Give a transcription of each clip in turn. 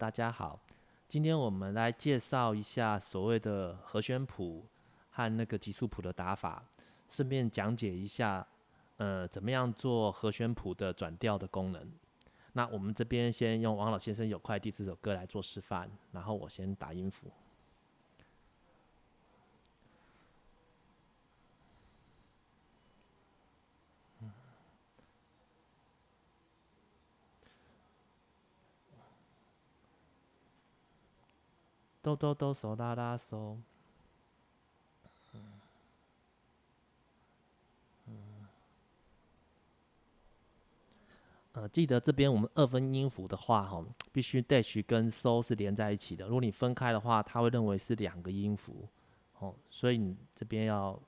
大家好，今天我们来介绍一下所谓的和弦谱和那个级数谱的打法，顺便讲解一下，怎么样做和弦谱的转调的功能。那我们这边先用王老先生有快递这首歌来做示范，然后我先打音符，哆哆哆嗦啦啦嗦。记得这边我们二分音符的话，必须 dash 跟 so 是连在一起的。如果你分开的话，它会认为是两个音符，所以你这边要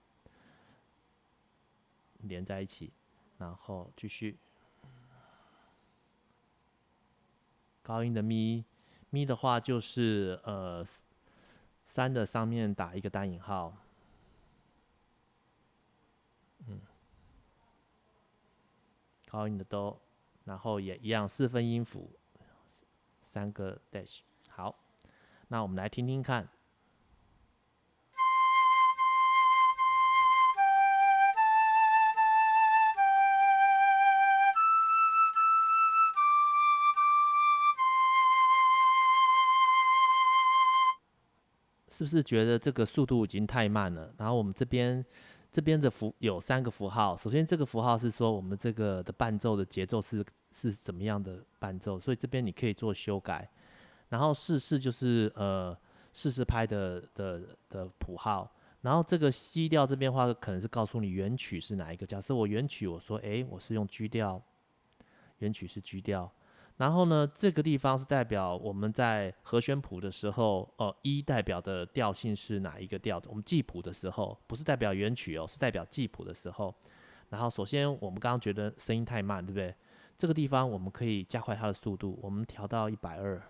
连在一起，然后继续高音的咪，咪的话就是三的上面打一个单引号，高音的哆，然后也一样四分音符，三个 dash。好，那我们来听听看。是不是觉得这个速度已经太慢了？然后我们这边的有三个符号，首先这个符号是说我们这个的伴奏的节奏是怎么样的伴奏，所以这边你可以做修改。然后四就是四拍的谱号，然后这个 C 调这边的话可能是告诉你原曲是哪一个。假设我原曲我说我是用 G 调，原曲是 G 调，然后呢，这个地方是代表我们在和弦谱的时候，一代表的调性是哪一个调的？我们记谱的时候，不是代表原曲哦，是代表记谱的时候。然后首先我们刚刚觉得声音太慢，对不对？这个地方我们可以加快它的速度，我们调到120，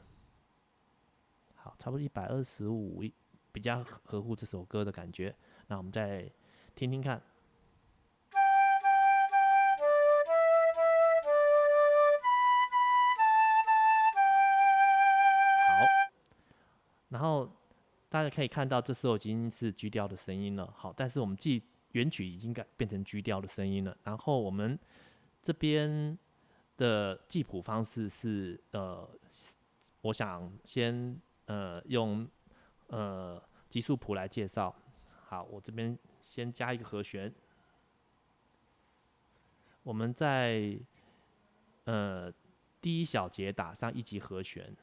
好，差不多125，比较合乎这首歌的感觉。那我们再听听看。好，然后大家可以看到，这时候已经是 G 调的声音了。好，但是我们原曲已经变成 G 调的声音了。然后我们这边的记谱方式是我想先用级数谱来介绍。好，我这边先加一个和弦，我们在第一小节打上一级和弦。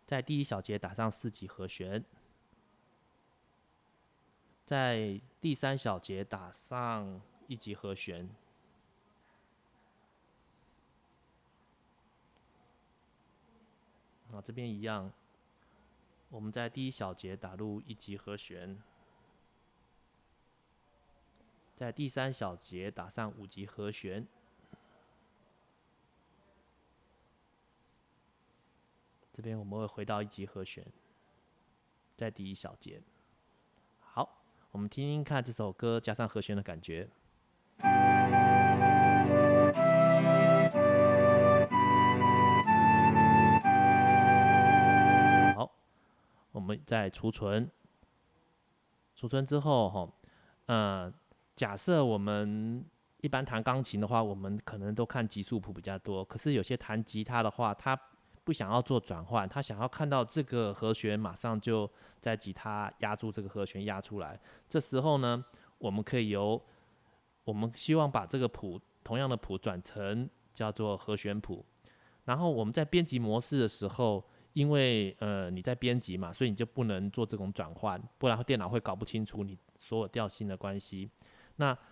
在第一小节打上4级和弦，在第三小节打上1级和弦，这边一样，我们在第一小节打入1级和弦，在第三小节打上5级和弦，这边我们会回到1级和弦，在第一小节。好，我们听听看这首歌加上和弦的感觉。好，我们再储存，储存之后假设我们一般弹钢琴的话，我们可能都看级数谱比较多。可是有些弹吉他的话，他不想要做转换，他想要看到这个和弦马上就在吉他压住这个和弦压出来。这时候呢，我们可以我们希望把这个谱同样的谱转成叫做和弦谱。然后我们在编辑模式的时候，因为你在编辑嘛，所以你就不能做这种转换，不然电脑会搞不清楚你所有调性的关系。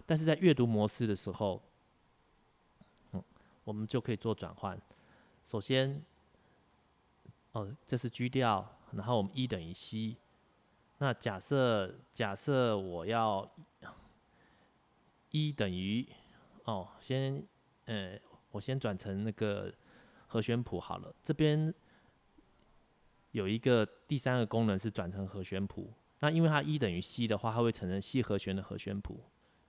但是在阅读模式的时候，我们就可以做转换。首先，这是 G 调，然后我们 E 等于 C。那假设我要 E 等于我先转成那个和弦谱好了。这边有一个第三个功能是转成和弦谱。那因为它 E 等于 C 的话，它会产生 C 和弦的和弦谱。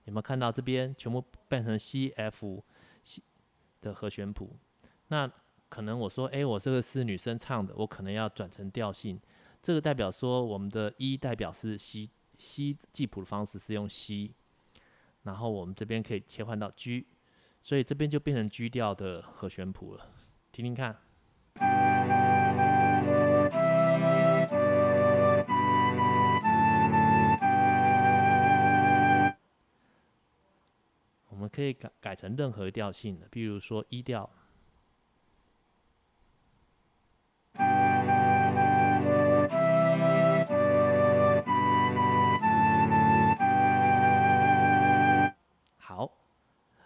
有没有看到这边全部变成 C、F 的和弦谱？那可能我说，我这个是女生唱的，我可能要转成调性。这个代表说，我们的 E 代表是 C 记谱的方式是用 C， 然后我们这边可以切换到 G， 所以这边就变成 G 调的和弦谱了。听听看。我们可以改成任何调性的，比如说 E 调。好，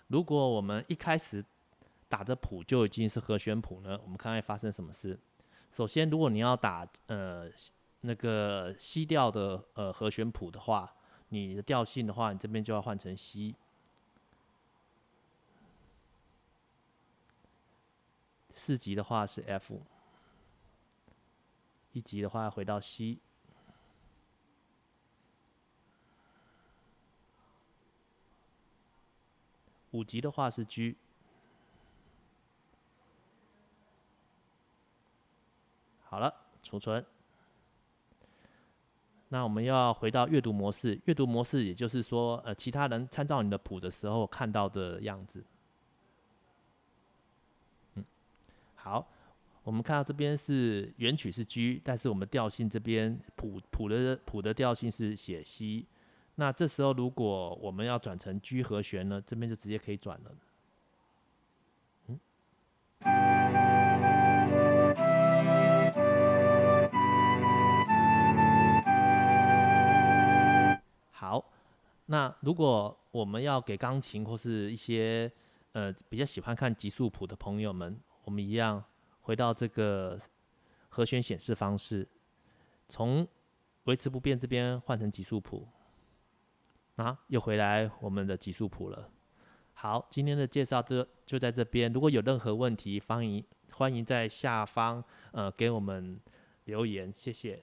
如果我们一开始打的谱就已经是和弦谱呢，我们看会发生什么事。首先，如果你要打那个 C 调的和弦谱的话，你的调性的话，你这边就要换成 C。4级的话是 F， 1级的话回到 C， 5级的话是 G。好了，储存。那我们要回到阅读模式，阅读模式也就是说，其他人参照你的谱的时候看到的样子。好，我们看到这边是原曲是 G， 但是我们调性这边谱的调性是写 C。那这时候如果我们要转成 G 和弦呢，这边就直接可以转了。好，那如果我们要给钢琴或是一些比较喜欢看级数谱的朋友们，我们一样回到这个和弦显示方式，从维持不变这边换成级数谱，又回来我们的级数谱了。好，今天的介绍就在这边。如果有任何问题，欢迎在下方给我们留言，谢谢。